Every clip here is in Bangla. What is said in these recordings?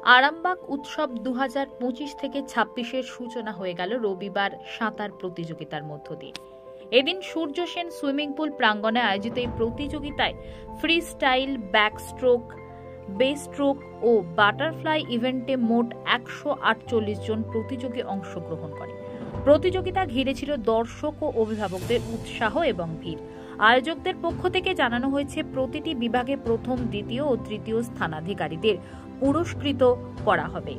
আরামবাগ উৎসব 2025 থেকে 26-এর সূচনা হয়ে গেল রবিবার সাঁতার প্রতিযোগিতার মধ্য দিয়ে। এদিন সূর্য সেন সুইমিং পুল প্রাঙ্গণে আয়োজিত এই প্রতিযোগিতায় ফ্রি স্টাইল, ব্যাকস্ট্রোক, বেস্ট্রোক ও বাটারফ্লাই ইভেন্টে মোট 148 জন প্রতিযোগী অংশগ্রহণ করে। প্রতিযোগিতা ঘিরে ছিল দর্শক ও অভিভাবকদের উৎসাহ এবং ভিড়। আয়োজকদের পক্ষ থেকে জানানো হয়েছে, প্রতিটি বিভাগে প্রথম, দ্বিতীয় ও তৃতীয় স্থানাধিকারীদের পুরস্কৃত করা হবে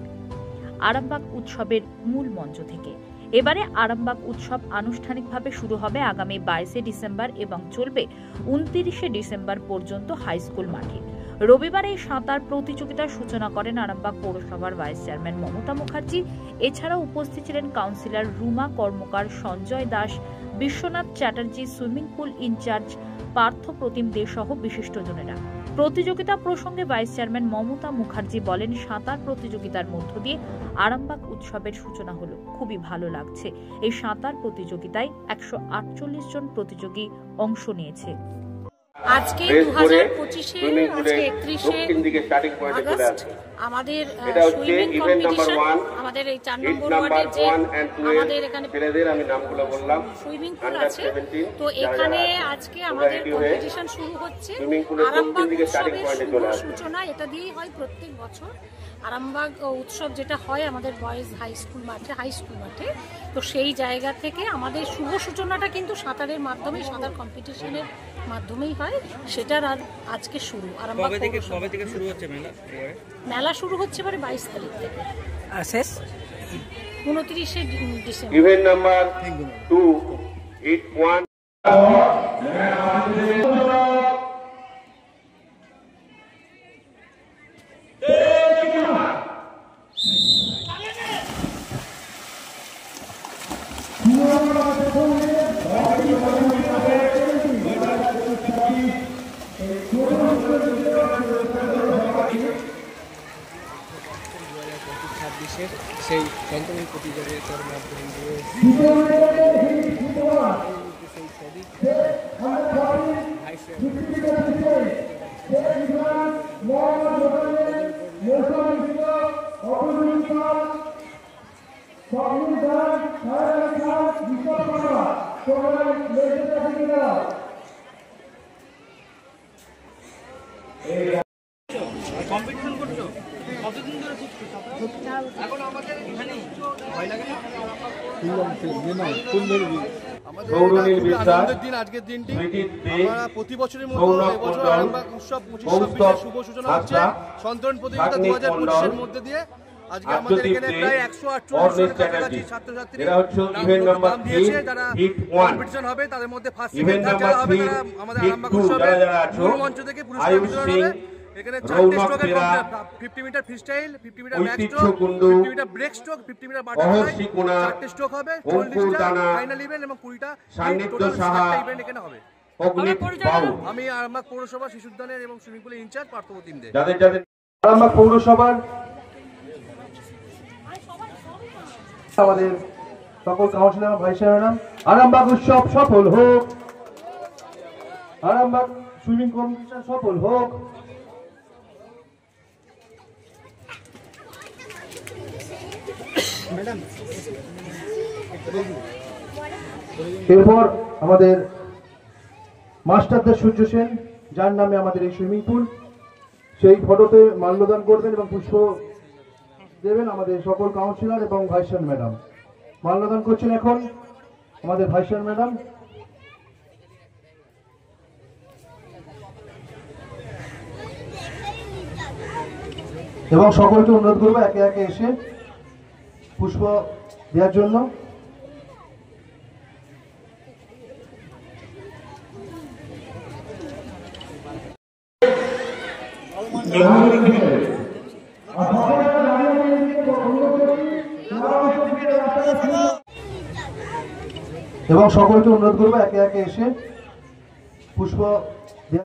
আরামবাগ উৎসবের মূল মঞ্চ থেকে। এবারে আরামবাগ উৎসব আনুষ্ঠানিকভাবে শুরু হবে আগামী 22 ডিসেম্বর এবং চলবে 29 ডিসেম্বর পর্যন্ত হাই স্কুল মাঠে। রবিবার এই সাঁতার প্রতিযোগিতার সূচনা করেন আরামবাগ পৌরসভার ভাইস চেয়ারম্যান মমতা মুখার্জি। এছাড়াও উপস্থিত ছিলেন councillor Ruma Karmakar, Sanjay Das, Biswanath Chatterjee, swimming pool incharge Partha Pratim De সহ বিশিষ্টজনেরা। প্রতিযোগিতা প্রসঙ্গে ভাইস চেয়ারম্যান মমতা মুখার্জি বলেন, সাঁতার প্রতিযোগিতার মধ্য দিয়ে আরামবাগ উৎসবের সূচনা হলো। খুবই ভালো লাগছে। এই সাঁতার প্রতিযোগিতায় 148 জন প্রতিযোগী অংশ নিয়েছে। আজকে 2025-এর আজকে 31 আগস্ট আমাদের সুইমিং কম্পিটিশন, আমাদের এই 4 নম্বর ওয়ার্ডের যে আমাদের এখানে সুইমিং পুল আছে, তো এখানে আজকে আমাদের কম্পিটিশন শুরু হচ্ছে। আরামবাগ উৎসবের সূচনা এটা দিয়েই হয় প্রত্যেক বছর। আরামবাগ উৎসব যেটা হয় আমাদের বয়েজ হাই স্কুল মাঠে, তো সেই জায়গা থেকে আমাদের শুভ সূচনাটা কিন্তু সাঁতারের মাধ্যমে, সাঁতার কম্পিটিশনের মাধ্যমেই হয়। সেটার আজকে শুরু। আরামবাগ কবে থেকে শুরু হচ্ছে মেলা শুরু হচ্ছে এবারে 22 তারিখ থেকে আর শেষ 29 ডিসেম্বর। ইভেন্ট নাম্বার 281 সেই সন্তানের প্রতিযোগিতার মাধ্যমে কম্পিটিশন করছো? কতদিন ধরে এখন আমাদের এখানে ভয় লাগে না? আজকের দিনটি আমরা প্রতি বছরের মতো এবছর আরামবাগ উৎসব 25 শুভ সূচনা হচ্ছে সন্তান প্রতিযোগিতা 2025-এর মধ্যে দিয়ে। আজকে আমাদের এখানে প্রায় 148 কাছাকাছি ছাত্রছাত্রীরা নাম দিয়েছে, যারা কম্পিটিশন হবে তাদের মধ্যে ফার্স্ট সেকেন্ড থার্ড যারা হবে তারা আমাদের আরামবাগ উৎসবের মূল মঞ্চ থেকে পুরস্কার বিতরণ হবে। এখানে 4টে স্ট্রোকের 50 metre free style, 50 metre back stroke, 50 metre breast stroke, 50 metre butterfly, 4টে স্ট্রোক হবে, 40টা ফাইনাল ইভেন্ট এবং 20টা টোটাল 7টা ইভেন্ট এখানে হবে। আমি আরামবাগ পৌরসভা শিশু উদ্যানের এবং সুইমিং পুলের ইনচার্জ পার্থ প্রতিম দে। আরামবাগ পৌরসভার আমাদের সকল কাউন্সিলর, ভাইস চেয়ারম্যান, আরামবাগ উৎসব সফল হোক, আরামবাগ সুইমিং কম্পিটিশন সফল হোক। এরপর আমাদের মাস্টারদের সূর্য সেন, যার নামে আমাদের এই সুইমিং পুল, সেই ফটোতে মাল্যদান করবেন এবং পুষ্প দেবেন আমাদের সকল কাউন্সিলর এবং ভাইস চেয়ারম্যান ম্যাডাম। মাল্যদান করছেন এখন আমাদের ভাইস চেয়ারম্যান ম্যাডাম। এবং সকলকে অনুরোধ করবো একে একে এসে পুষ্প দেওয়ার জন্য। এবং সকলকে অনুরোধ করবো একে একে এসে পুষ্প